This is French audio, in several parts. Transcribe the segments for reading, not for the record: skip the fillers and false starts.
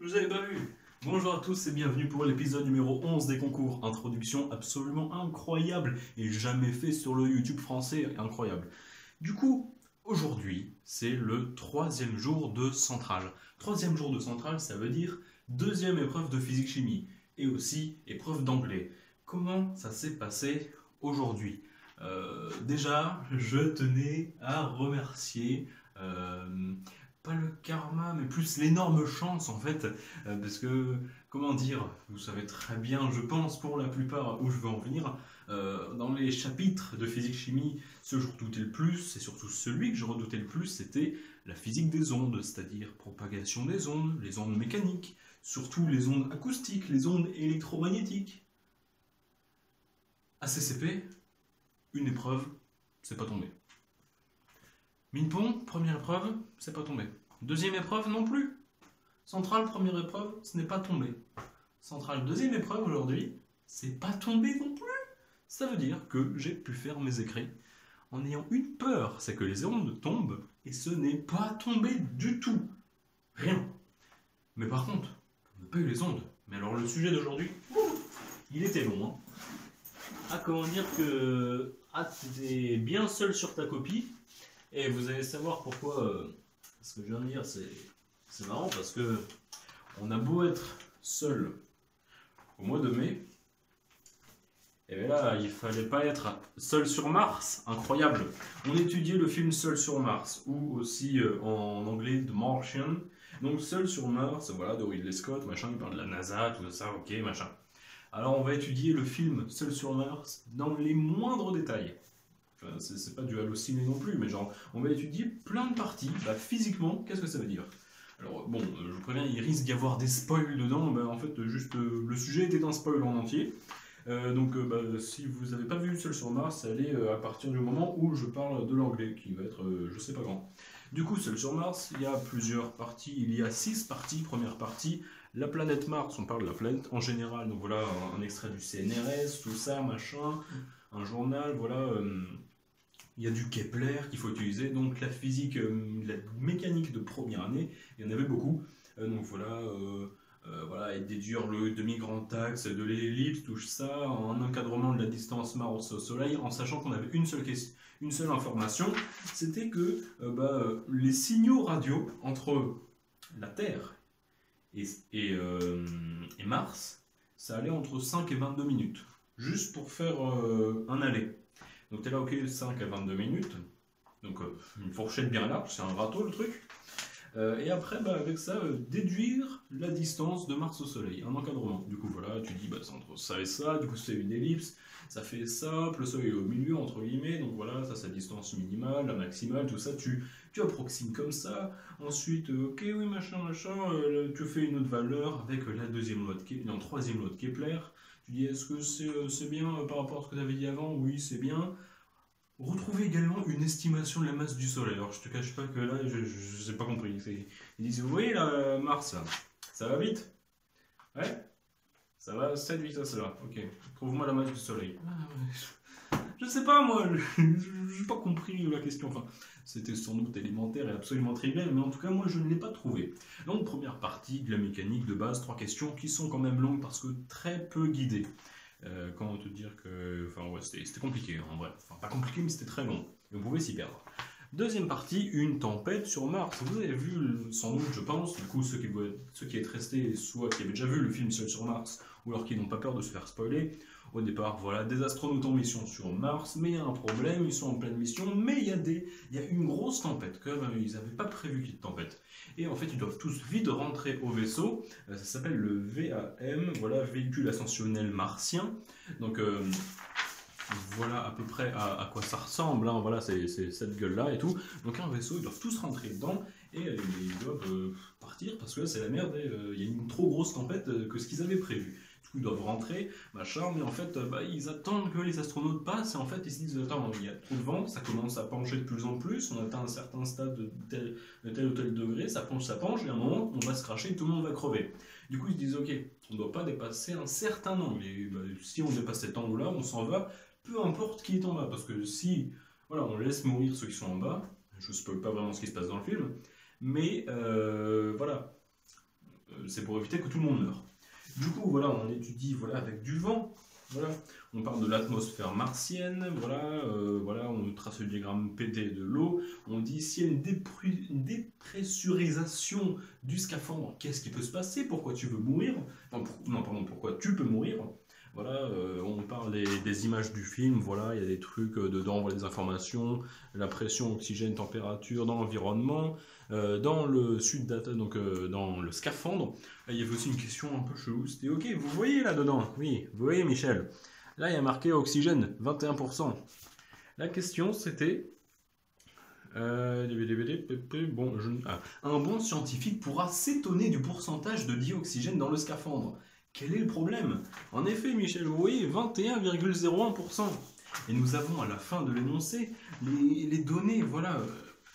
Je vous avais pas vu. Bonjour à tous et bienvenue pour l'épisode numéro 11 des concours. Introduction absolument incroyable et jamais fait sur le YouTube français, incroyable. Du coup, aujourd'hui, c'est le troisième jour de centrale. Troisième jour de centrale, ça veut dire deuxième épreuve de physique-chimie et aussi épreuve d'anglais. Comment ça s'est passé aujourd'hui? Déjà, je tenais à remercier pas le karma, mais plus l'énorme chance en fait, parce que, comment dire, vous savez très bien, je pense pour la plupart où je veux en venir, dans les chapitres de physique-chimie, ce que je redoutais le plus, et surtout celui que je redoutais le plus, c'était la physique des ondes, c'est-à-dire propagation des ondes, les ondes mécaniques, surtout les ondes acoustiques, les ondes électromagnétiques. ACCP, une épreuve, c'est pas tombé. Minpon, première épreuve, c'est pas tombé. Deuxième épreuve non plus. Centrale, première épreuve, ce n'est pas tombé. Centrale, deuxième épreuve aujourd'hui, c'est pas tombé non plus. Ça veut dire que j'ai pu faire mes écrits en ayant une peur, c'est que les ondes tombent et ce n'est pas tombé du tout. Rien. Mais par contre, on n'a pas eu les ondes. Mais alors le sujet d'aujourd'hui, il était long. Hein. Ah, comment dire que... Ah, t'es bien seul sur ta copie. Et vous allez savoir pourquoi ce que je viens de dire, c'est marrant parce que on a beau être seul au mois de mai, et bien là, il fallait pas être seul sur Mars, incroyable. On étudiait le film Seul sur Mars, ou aussi en anglais The Martian. Donc Seul sur Mars, voilà, de Ridley Scott, machin, il parle de la NASA, tout ça, ok, machin. Alors on va étudier le film Seul sur Mars dans les moindres détails. Enfin, c'est pas du halluciné non plus, mais genre, on va étudier plein de parties. Bah, physiquement, qu'est-ce que ça veut dire? Alors, bon, je vous préviens, il risque d'y avoir des spoils dedans. Bah, en fait, juste, le sujet était un spoil en entier. Donc, bah, si vous n'avez pas vu Seul sur Mars, allez à partir du moment où je parle de l'anglais, qui va être, je sais pas quand. Du coup, Seul sur Mars, il y a plusieurs parties. Il y a 6 parties. Première partie, la planète Mars. On parle de la planète en général. Donc voilà, un extrait du CNRS, tout ça, machin. Un journal, voilà. Il y a du Kepler qu'il faut utiliser, donc la physique, la mécanique de première année, il y en avait beaucoup. Donc voilà, et déduire le demi-grand axe de l'ellipse, tout ça, un encadrement de la distance Mars au Soleil, en sachant qu'on avait une seule information, c'était que les signaux radio entre la Terre et Mars, ça allait entre 5 et 22 minutes, juste pour faire un aller. Donc t'es là, ok, 5 à 22 minutes. Donc une fourchette bien large, c'est un râteau le truc. Et après, avec ça, déduire la distance de Mars au Soleil, un encadrement. Du coup, voilà, tu dis, c'est entre ça et ça, du coup c'est une ellipse, ça fait ça, le Soleil est au milieu, entre guillemets, donc voilà, ça c'est la distance minimale, la maximale, tout ça, tu approximes comme ça. Ensuite, ok, oui, machin, tu fais une autre valeur avec la troisième loi de Kepler. Tu dis, est-ce que c'est bien par rapport à ce que tu avais dit avant? Oui, c'est bien. Retrouver également une estimation de la masse du Soleil. Alors, je te cache pas que là, je n'ai pas compris. Ils disent, vous voyez là, Mars, là, ça va vite? Ouais? Ça va, cette vitesse là. Ok. Trouve-moi la masse du Soleil. Je sais pas, moi, j'ai pas compris la question. Enfin, c'était sans doute élémentaire et absolument trivial, mais en tout cas, moi, je ne l'ai pas trouvé. Donc, première partie de la mécanique de base, 3 questions qui sont quand même longues parce que très peu guidées. Comment te dire que... Enfin, ouais, c'était compliqué, en vrai. Enfin, pas compliqué, mais c'était très long. Et on pouvait s'y perdre. Deuxième partie, une tempête sur Mars. Vous avez vu, sans doute, je pense, du coup, ceux qui êtes restés, soit qui avaient déjà vu le film Seul sur Mars, ou alors qui n'ont pas peur de se faire spoiler. Au départ, voilà, des astronautes en mission sur Mars, mais il y a un problème, ils sont en pleine mission, mais il y a une grosse tempête, comme ils n'avaient pas prévu qu'il y ait de tempête. Et en fait, ils doivent tous vite rentrer au vaisseau, ça s'appelle le VAM, voilà, véhicule ascensionnel martien. Donc voilà à peu près à quoi ça ressemble, hein, voilà, c'est cette gueule-là et tout. Donc un vaisseau, ils doivent tous rentrer dedans, et ils doivent partir, parce que là c'est la merde, il y a une trop grosse tempête que ce qu'ils avaient prévu. Ils doivent rentrer, machin, mais en fait, ils attendent que les astronautes passent, et en fait, ils se disent, attends, il y a trop de vent, ça commence à pencher de plus en plus, on atteint un certain stade de tel ou tel degré, ça penche, et à un moment, on va se cracher, tout le monde va crever. Du coup, ils se disent, ok, on ne doit pas dépasser un certain angle, et si on dépasse cet angle-là, on s'en va, peu importe qui est en bas, parce que si, voilà, on laisse mourir ceux qui sont en bas, je ne spoil pas vraiment ce qui se passe dans le film, mais voilà, c'est pour éviter que tout le monde meure. Du coup, voilà, on étudie voilà, avec du vent. Voilà. On parle de l'atmosphère martienne, voilà, on trace le diagramme PD de l'eau, on dit s'il y a une dépressurisation du scaphandre, qu'est-ce qui peut se passer, pourquoi tu veux mourir, pourquoi tu peux mourir. Voilà, on parle des images du film, voilà, il y a des trucs dedans, voilà, des informations, la pression, oxygène, température dans l'environnement, dans le sud data, donc dans le scaphandre. Là, il y avait aussi une question un peu chelou, c'était ok, vous voyez là-dedans, oui, vous voyez Michel, là il y a marqué oxygène, 21%. La question c'était, un bon scientifique pourra s'étonner du pourcentage de dioxygène dans le scaphandre. Quel est le problème? En effet, Michel, vous voyez, 21,01%. Et nous avons à la fin de l'énoncé les données, voilà.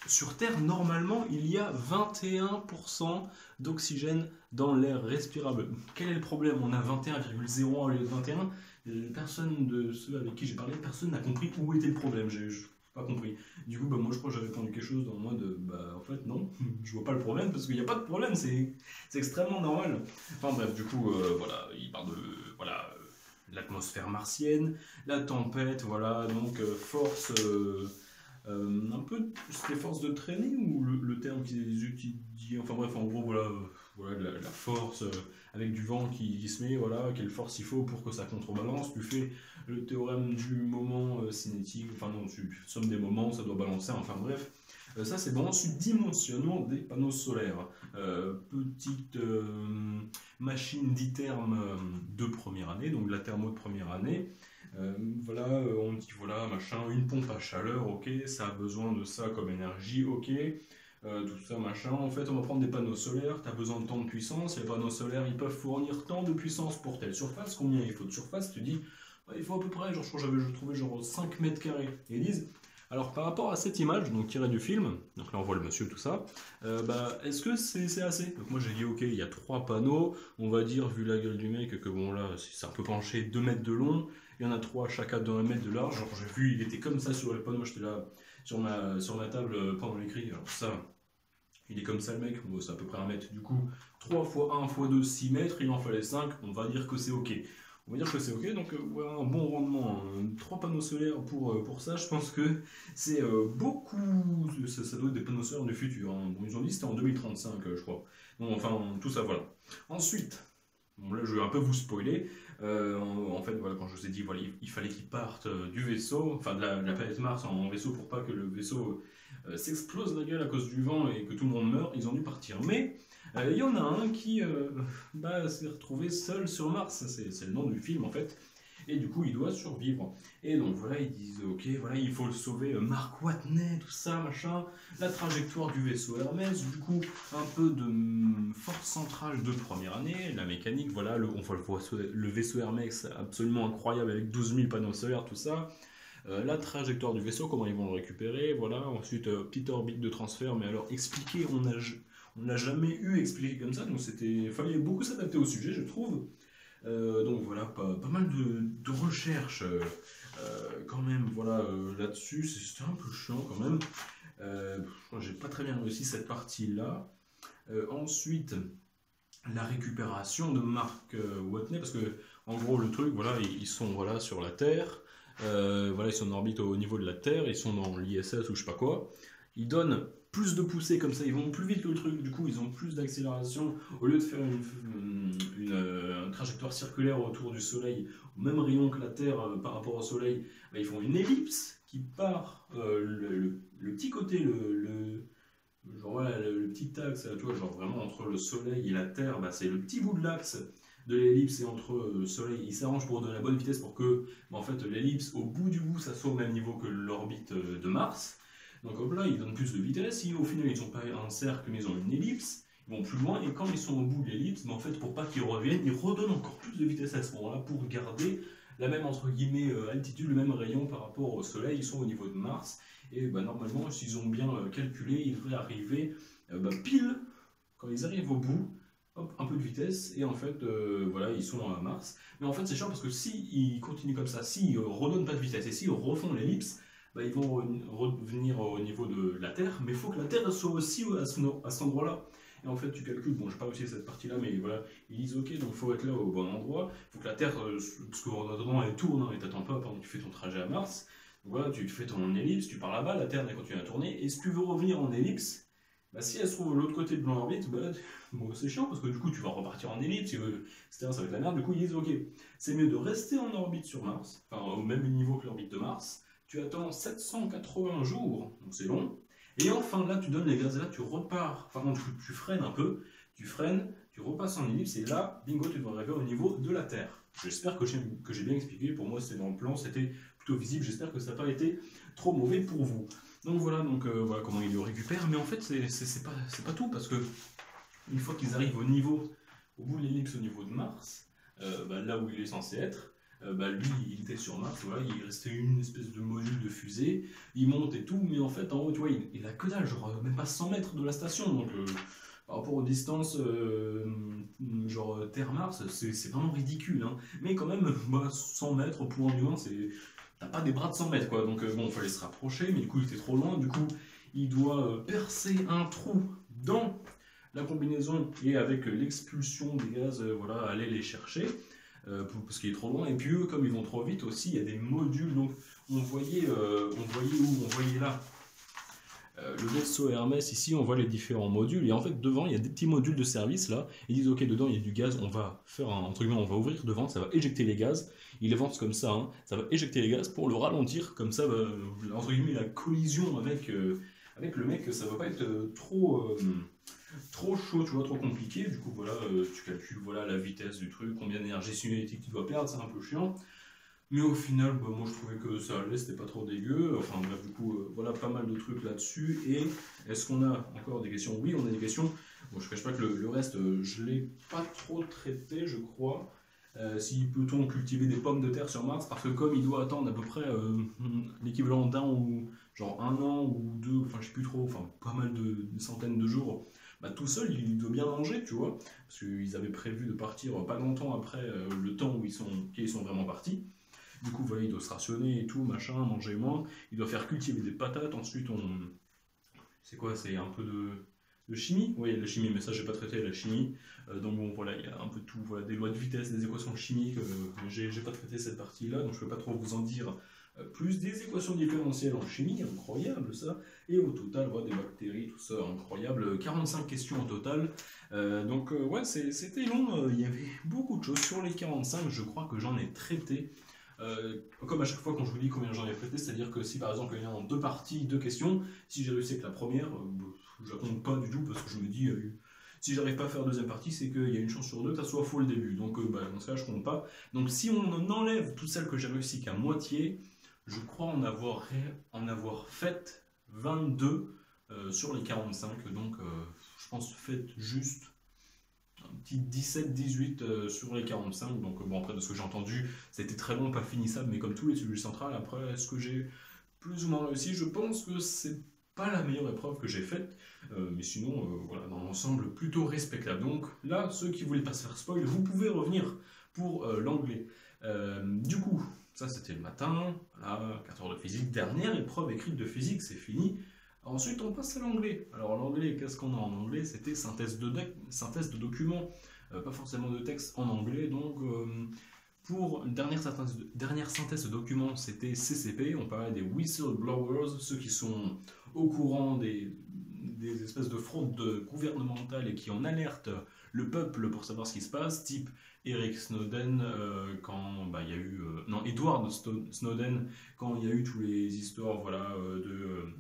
Sur Terre, normalement, il y a 21% d'oxygène dans l'air respirable. Quel est le problème? On a 21,01 au lieu de 21. Personne de ceux avec qui j'ai parlé, personne n'a compris où était le problème. J'ai pas compris. Du coup, moi je crois que j'ai répondu quelque chose dans le mode en fait non, je vois pas le problème parce qu'il n'y a pas de problème, c'est extrêmement normal. Enfin bref, du coup, voilà, il parle de l'atmosphère martienne, la tempête, voilà, donc force, un peu, c'était force de traîner ou le terme qu'ils utilisent, enfin bref, en gros, voilà, la force avec du vent qui se met, voilà, quelle force il faut pour que ça contrebalance. Tu fais le théorème du moment cinétique, enfin non, tu sommes des moments, ça doit balancer, enfin bref. Ça c'est bon. Ensuite, dimensionnement des panneaux solaires. Petite machine d'ITERM de première année, donc la thermo de première année. Voilà, on dit voilà, machin, une pompe à chaleur, ok, ça a besoin de ça comme énergie, ok. Tout ça, machin. En fait, on va prendre des panneaux solaires, tu as besoin de tant de puissance, les panneaux solaires, ils peuvent fournir tant de puissance pour telle surface, combien il faut de surface, tu dis, il faut à peu près, genre, je crois que j'avais trouvé genre 5 mètres carrés. Et ils disent, alors par rapport à cette image, donc tirée du film, donc là on voit le monsieur, tout ça, est-ce que c'est assez? Donc moi j'ai dit, ok, il y a 3 panneaux, on va dire, vu la gueule du mec, que bon là, c'est un peu penché, 2 mètres de long, il y en a 3 chacun de 1 mètre de large, genre j'ai vu, il était comme ça sur le panneau, j'étais là sur ma table pendant l'écrit, alors ça, il est comme ça le mec, bon, c'est à peu près 1 mètre, du coup 3 x 1 x 2, 6 mètres, il en fallait 5, on va dire que c'est ok. On va dire que c'est ok, donc voilà, un bon rendement, 3 panneaux solaires pour ça, je pense que c'est beaucoup, ça doit être des panneaux solaires du futur, hein. Bon, ils ont dit que c'était en 2035 je crois, bon, enfin tout ça voilà. Ensuite, bon, là je vais un peu vous spoiler, en fait voilà, quand je vous ai dit voilà, il fallait qu'ils partent du vaisseau, enfin de la planète Mars en vaisseau pour pas que le vaisseau s'explose la gueule à cause du vent et que tout le monde meurt, ils ont dû partir, mais il y en a un qui s'est retrouvé seul sur Mars, c'est le nom du film en fait, et du coup il doit survivre. Et donc voilà, ils disent ok, voilà, il faut le sauver, Mark Watney, tout ça, machin, la trajectoire du vaisseau Hermès, du coup un peu de force centrale de première année, la mécanique, voilà, on voit le vaisseau Hermès absolument incroyable avec 12 000 panneaux solaires, tout ça. La trajectoire du vaisseau, comment ils vont le récupérer, voilà, ensuite petite orbite de transfert, mais alors expliquer, on n'a jamais eu expliqué comme ça, donc fallait beaucoup s'adapter au sujet, je trouve. Donc voilà, pas mal de recherches quand même, voilà, là-dessus, c'était un peu chiant quand même. J'ai pas très bien réussi cette partie-là. Ensuite, la récupération de Mark Watney, parce que en gros le truc, voilà, ils sont voilà, sur la Terre, voilà, ils sont en orbite au niveau de la Terre, ils sont dans l'ISS ou je sais pas quoi, ils donnent plus de poussée comme ça, ils vont plus vite que le truc, du coup ils ont plus d'accélération, au lieu de faire une trajectoire circulaire autour du Soleil, au même rayon que la Terre par rapport au Soleil, ils font une ellipse qui part, le petit côté, genre, voilà, le petit axe, tu vois, genre vraiment entre le Soleil et la Terre, c'est le petit bout de l'axe de l'ellipse et entre le Soleil, il s'arrange pour donner la bonne vitesse pour que en fait, l'ellipse, au bout du bout, ça soit au même niveau que l'orbite de Mars. Donc hop là, ils donnent plus de vitesse, si au final ils n'ont pas un cercle mais ils ont une ellipse, ils vont plus loin, et quand ils sont au bout de l'ellipse, en fait pour pas qu'ils reviennent, ils redonnent encore plus de vitesse à ce moment-là pour garder la même entre guillemets altitude, le même rayon par rapport au Soleil, ils sont au niveau de Mars, et normalement s'ils ont bien calculé, ils devraient arriver pile, quand ils arrivent au bout, hop, un peu de vitesse, et en fait voilà, ils sont à Mars. Mais en fait c'est chiant parce que s'ils continuent comme ça, s'ils redonnent pas de vitesse, et s'ils refont l'ellipse, ils vont revenir au niveau de la Terre, mais il faut que la Terre soit aussi à cet endroit-là. et en fait tu calcules, bon j'ai pas réussi cette partie là, mais voilà, ils disent ok, donc il faut être là au bon endroit, il faut que la Terre, parce qu'en elle tourne, hein, et t'attends pas pendant que tu fais ton trajet à Mars, donc voilà, tu fais ton ellipse, tu pars là-bas, la Terre elle continue à tourner, et si tu veux revenir en ellipse, bah, si elle se trouve de l'autre côté de l'orbite, bah, bon, c'est chiant parce que du coup tu vas repartir en ellipse, etc. Ça va être la merde. Du coup ils disent ok, c'est mieux de rester en orbite sur Mars, enfin au même niveau que l'orbite de Mars. Tu attends 780 jours, donc c'est long. Et enfin là tu donnes les gaz et là tu repars. Enfin non, tu freines un peu, tu freines, tu repasses en ellipse et là, bingo, tu dois arriver au niveau de la Terre. J'espère que j'ai bien expliqué. Pour moi c'était dans le plan, c'était plutôt visible. J'espère que ça n'a pas été trop mauvais pour vous. Donc voilà, voilà comment ils le récupèrent, mais en fait c'est pas tout, parce que une fois qu'ils arrivent au bout de l'ellipse, au niveau de Mars, là où il est censé être, lui il était sur Mars, voilà, il restait une espèce de module de fusée, il monte et tout, mais en fait en haut tu vois il a que dalle, genre même pas 100 mètres de la station, donc par rapport aux distances genre Terre-Mars, c'est vraiment ridicule, hein. Mais quand même 100 mètres pour un humain, t'as pas des bras de 100 mètres quoi, donc bon, il fallait se rapprocher, mais du coup il était trop loin, du coup il doit percer un trou dans la combinaison et avec l'expulsion des gaz, voilà, aller les chercher, parce qu'il est trop loin, et puis eux, comme ils vont trop vite aussi, il y a des modules, donc on voyait là, le vaisseau Hermès, ici on voit les différents modules, et en fait devant il y a des petits modules de service là, ils disent ok, dedans il y a du gaz, on va faire entre guillemets, on va ouvrir devant, ça va éjecter les gaz, ils avancent comme ça, hein, ça va éjecter les gaz pour le ralentir, comme ça, entre guillemets, la collision avec le mec, ça va pas être trop chaud, tu vois, trop compliqué, du coup voilà, tu calcules voilà, la vitesse du truc, combien d'énergie cinétique tu dois perdre, c'est un peu chiant. Mais au final, moi je trouvais que ça allait, c'était pas trop dégueu. Enfin bref, du coup, voilà pas mal de trucs là-dessus. Et est-ce qu'on a encore des questions? Oui, on a des questions. Bon, je ne cache pas que le reste, je l'ai pas trop traité, je crois. Si peut-on cultiver des pommes de terre sur Mars? Parce que comme il doit attendre à peu près l'équivalent d'un ou genre un an ou deux, enfin je sais plus trop, enfin pas mal de centaines de jours, tout seul il doit bien manger, tu vois. Parce qu'ils avaient prévu de partir pas longtemps après le temps où qu'ils sont vraiment partis. Du coup, voilà, il doit se rationner et tout, machin, manger moins. Il doit faire cultiver des patates. Ensuite, c'est quoi? C'est un peu de chimie? Oui, la chimie, mais ça, j'ai pas traité la chimie. Donc bon, voilà, il y a un peu de tout. Voilà, des lois de vitesse, des équations chimiques. J'ai pas traité cette partie-là, donc je peux pas trop vous en dire plus. Des équations différentielles en chimie, incroyable ça. Et au total, voilà, des bactéries, tout ça, incroyable. 45 questions au total. Ouais, c'était long. Il y avait beaucoup de choses. Sur les 45, je crois que j'en ai traité. Comme à chaque fois quand je vous dis combien j'en ai traité, c'est-à-dire que si par exemple il y a en deux parties, deux questions, si j'ai réussi avec la première, je la compte pas du tout parce que je me dis si j'arrive pas à faire deuxième partie, c'est qu'il y a une chance sur deux, t'as soit faux le début, donc dans ce cas je compte pas. Donc si on en enlève toutes celles que j'ai réussi qu'à moitié, je crois en avoir fait 22 sur les 45, donc je pense faites juste un petit 17-18 sur les 45, donc bon, après de ce que j'ai entendu, c'était très long, pas finissable, mais comme tous les sujets centrales, après, est-ce que j'ai plus ou moins réussi? Je pense que c'est pas la meilleure épreuve que j'ai faite, mais sinon, voilà, dans l'ensemble, plutôt respectable. Donc là, ceux qui voulaient pas se faire spoil, vous pouvez revenir pour l'anglais. Du coup, ça c'était le matin, voilà, 4 heures de physique, dernière épreuve écrite de physique, c'est fini. Ensuite, on passe à l'anglais. Alors, l'anglais, qu'est-ce qu'on a en anglais? C'était synthèse de documents, pas forcément de texte en anglais. Donc, pour dernière synthèse de documents, c'était CCP. On parlait des whistleblowers, ceux qui sont au courant des espèces de fraudes gouvernementales et qui en alertent le peuple pour savoir ce qui se passe, type Eric Snowden, quand il y a eu... non, Edward Snowden, quand il y a eu toutes les histoires voilà, de...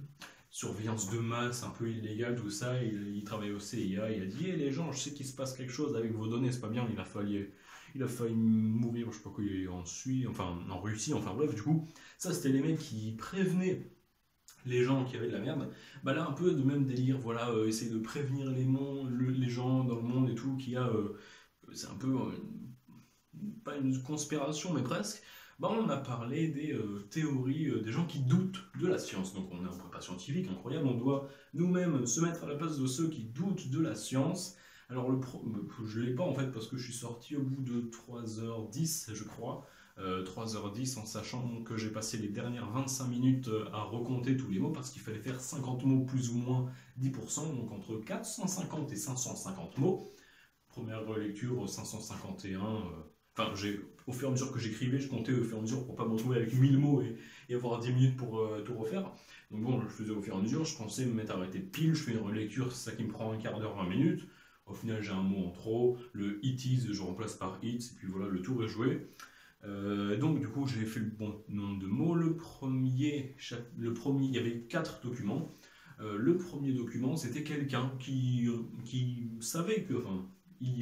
surveillance de masse un peu illégale, tout ça, il travaillait au CIA, il a dit les gens, je sais qu'il se passe quelque chose avec vos données, c'est pas bien, il a failli mourir, je sais pas quoi, en Russie, enfin bref, du coup, ça c'était les mecs qui prévenaient les gens qui avaient de la merde. Là un peu de même délire, voilà, essayer de prévenir les gens dans le monde et tout, c'est un peu, pas une conspiration, mais presque. On a parlé des théories des gens qui doutent de la science. Donc on est en prépa scientifique, incroyable, on doit nous-mêmes se mettre à la place de ceux qui doutent de la science. Alors je ne l'ai pas en fait parce que je suis sorti au bout de 3h10 je crois. 3h10 en sachant que j'ai passé les dernières 25 minutes à recompter tous les mots parce qu'il fallait faire 50 mots plus ou moins 10%, donc entre 450 et 550 mots. Première lecture 551. Enfin, au fur et à mesure que j'écrivais, je comptais au fur et à mesure pour pas me retrouver avec 1000 mots et avoir 10 minutes pour tout refaire. Donc bon, je faisais au fur et à mesure, je pensais me mettre arrêté pile, je fais une relecture, c'est ça qui me prend un quart d'heure, 20 minutes. Au final, j'ai un mot en trop, le it is, je remplace par it's, et puis voilà, le tour est joué. Donc du coup, j'ai fait le bon nombre de mots. Le premier, il y avait 4 documents. Le premier document, c'était quelqu'un qui savait que, enfin,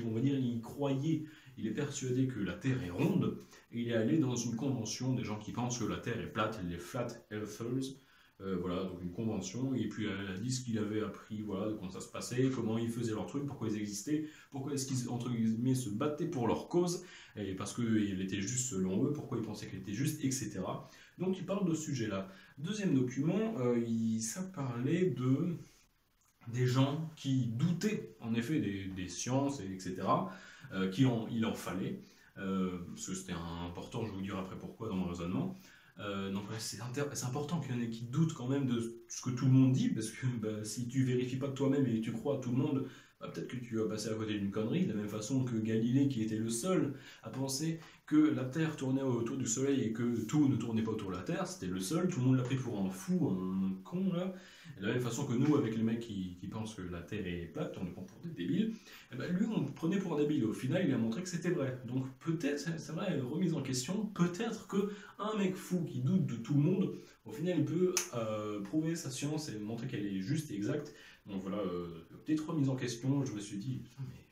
on va dire, il croyait, il est persuadé que la Terre est ronde, et il est allé dans une convention des gens qui pensent que la Terre est plate, les Flat Earthers. Voilà, donc une convention, et puis elle a dit ce qu'il avait appris, voilà, comment ça se passait, comment ils faisaient leur truc, pourquoi ils existaient, pourquoi est-ce qu'ils, entre guillemets, se battaient pour leur cause, et parce qu'il était juste selon eux, pourquoi ils pensaient qu'il était juste, etc. Donc il parle de ce sujet-là. Deuxième document, ça parlait des gens qui doutaient, en effet, des sciences, etc., il en fallait, parce que c'était important, je vais vous dire après pourquoi dans mon raisonnement. Donc c'est important qu'il y en ait qui doutent quand même de ce que tout le monde dit, parce que si tu vérifies pas de toi-même et tu crois à tout le monde, peut-être que tu vas passer à côté d'une connerie, de la même façon que Galilée, qui était le seul à penser que la Terre tournait autour du Soleil et que tout ne tournait pas autour de la Terre, c'était le seul, tout le monde l'a pris pour un fou, un con là. Et de la même façon que nous, avec les mecs qui pensent que la Terre est plate, on les prend pour des débiles, et lui on le prenait pour un débile, au final il a montré que c'était vrai. Donc peut-être, c'est vrai, remise en question, peut-être que un mec fou qui doute de tout le monde, au final il peut prouver sa science et montrer qu'elle est juste et exacte. Donc voilà, petite remise en question, je me suis dit, putain mais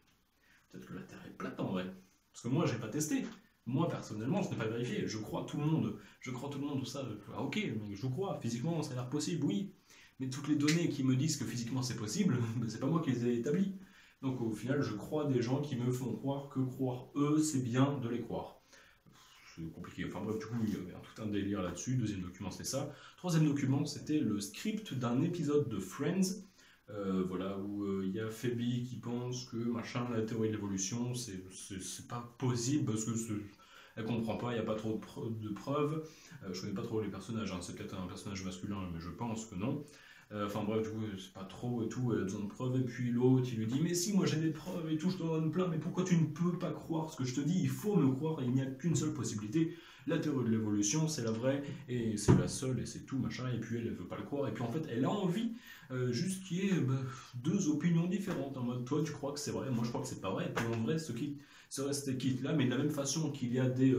peut-être que la Terre est plate en vrai. Parce que moi j'ai pas testé. Moi personnellement je n'ai pas vérifié, je crois tout le monde, tout ça, ah, ok, je crois, physiquement ça a l'air possible, oui. Mais toutes les données qui me disent que physiquement c'est possible, c'est pas moi qui les ai établies. Donc au final je crois des gens qui me font croire que croire eux c'est bien de les croire. C'est compliqué. Enfin bref, du coup, il y avait tout un délire là-dessus. Deuxième document, c'était ça. Troisième document, c'était le script d'un épisode de Friends. Voilà, où il y a Phoebe qui pense que machin, la théorie de l'évolution, c'est pas possible parce que elle comprend pas, il n'y a pas trop de preuves. Je connais pas trop les personnages, hein. C'est peut-être un personnage masculin, mais je pense que non. Enfin bref, du coup, c'est pas trop et tout, elle a besoin de preuves, et puis l'autre, il lui dit, mais si, moi j'ai des preuves et tout, je t'en donne plein, mais pourquoi tu ne peux pas croire ce que je te dis? Il faut me croire, il n'y a qu'une seule possibilité, la théorie de l'évolution, c'est la vraie, et c'est la seule, et c'est tout, machin, et puis elle veut pas le croire, et puis en fait, elle a envie, juste qu'il y ait deux opinions différentes, en mode, toi tu crois que c'est vrai, moi je crois que c'est pas vrai, et puis en vrai, ce reste quitte là, mais de la même façon qu'il y a des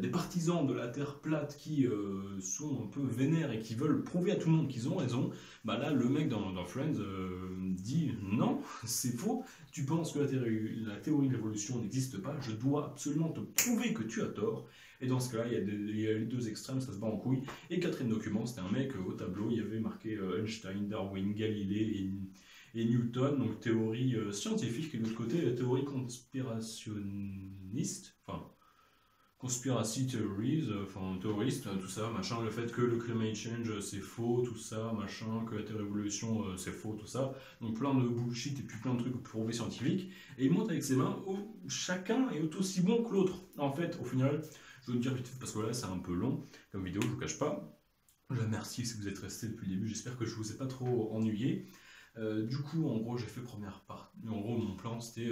partisans de la Terre plate qui sont un peu vénères et qui veulent prouver à tout le monde qu'ils ont raison, bah là le mec dans Friends dit non, c'est faux, tu penses que la théorie de l'évolution n'existe pas, je dois absolument te prouver que tu as tort. Et dans ce cas-là, il y a les deux extrêmes, ça se bat en couille. Et quatrième document, c'était un mec au tableau, il y avait marqué Einstein, Darwin, Galilée et Newton, donc théorie scientifique, et de l'autre côté, la théorie conspirationniste, enfin conspiracy theories, enfin terroristes, tout ça, machin, le fait que le climate change c'est faux, tout ça, machin, que la théorie de l'évolution c'est faux, tout ça, donc plein de bullshit et puis plein de trucs prouvés scientifiques, et il montre avec ses mains où chacun est aussi bon que l'autre. En fait, au final, je vais vous dire vite fait parce que là c'est un peu long comme vidéo, je vous cache pas. Je vous remercie si vous êtes resté depuis le début, j'espère que je vous ai pas trop ennuyé. Du coup, en gros, j'ai fait première partie. En gros, mon plan c'était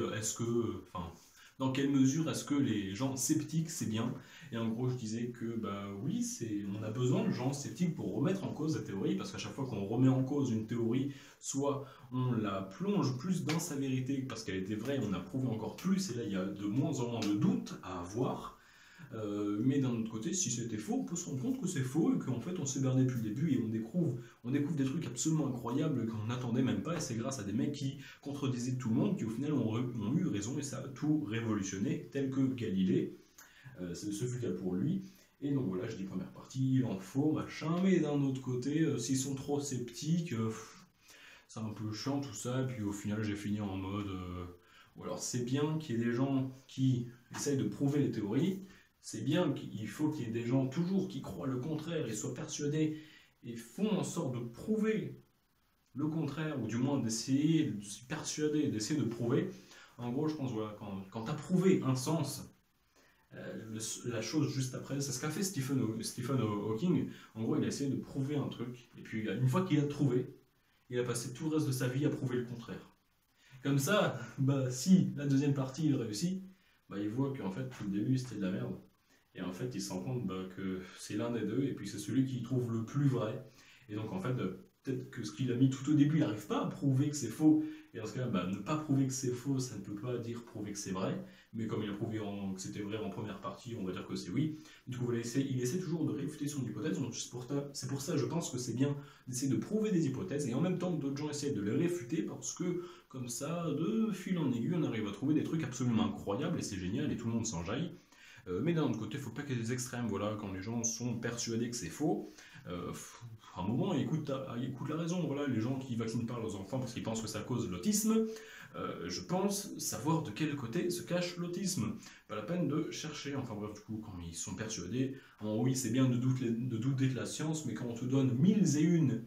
dans quelle mesure est-ce que les gens sceptiques c'est bien? Et en gros je disais que bah oui, on a besoin de gens sceptiques pour remettre en cause la théorie, parce qu'à chaque fois qu'on remet en cause une théorie, soit on la plonge plus dans sa vérité parce qu'elle était vraie, on a prouvé encore plus, et là il y a de moins en moins de doutes à avoir. Mais d'un autre côté, si c'était faux, on peut se rendre compte que c'est faux et qu'en fait on s'est berné depuis le début et on découvre des trucs absolument incroyables qu'on n'attendait même pas, et c'est grâce à des mecs qui contredisaient tout le monde qui au final ont eu raison, et ça a tout révolutionné, tel que Galilée, ce fut le cas pour lui. Et donc voilà, je dis première partie, il en faut, machin, mais d'un autre côté, s'ils sont trop sceptiques, c'est un peu chiant tout ça, et puis au final j'ai fini en mode... ou alors c'est bien qu'il y ait des gens qui essayent de prouver les théories, c'est bien qu'il faut qu'il y ait des gens toujours qui croient le contraire et soient persuadés et font en sorte de prouver le contraire, ou du moins d'essayer de se persuader, d'essayer de prouver. En gros, je pense, voilà, quand tu as prouvé un sens, La chose juste après, c'est ce qu'a fait Stephen Hawking. En gros, il a essayé de prouver un truc, et puis une fois qu'il a trouvé, il a passé tout le reste de sa vie à prouver le contraire. Comme ça, bah, si la deuxième partie il réussit, bah, il voit qu'en fait tout le début c'était de la merde. Et en fait il se rend compte bah, que c'est l'un des deux, et puis c'est celui qui trouve le plus vrai. Et donc en fait, peut-être que ce qu'il a mis tout au début, il n'arrive pas à prouver que c'est faux. Et dans ce cas, bah, ne pas prouver que c'est faux, ça ne peut pas dire prouver que c'est vrai. Mais comme il a prouvé que c'était vrai en première partie, on va dire que c'est oui. Du coup, il essaie toujours de réfuter son hypothèse. Donc c'est pour ça, je pense que c'est bien d'essayer de prouver des hypothèses. Et en même temps, d'autres gens essaient de les réfuter parce que, comme ça, de fil en aiguille, on arrive à trouver des trucs absolument incroyables et c'est génial et tout le monde s'enjaille. Mais d'un autre côté, il ne faut pas qu'il y ait des extrêmes. Voilà, quand les gens sont persuadés que c'est faux, à un moment, écoute la raison. Voilà, les gens qui vaccinent pas leurs enfants parce qu'ils pensent que ça cause l'autisme, je pense savoir de quel côté se cache l'autisme. Pas la peine de chercher. Enfin bref, du coup, quand ils sont persuadés, oui, c'est bien de douter de la science, mais quand on te donne 1001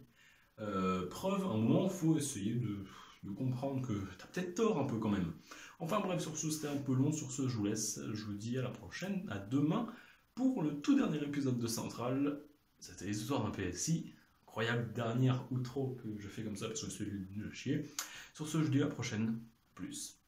preuves, à un moment, il faut essayer de comprendre que tu as peut-être tort un peu quand même. Enfin bref, sur ce, c'était un peu long. Sur ce, je vous laisse. Je vous dis à la prochaine, à demain, pour le tout dernier épisode de Central. C'était les histoires d'un PSI. Incroyable dernière outro que je fais comme ça parce que c'est nul de chier. Sur ce, je dis à la prochaine. Plus.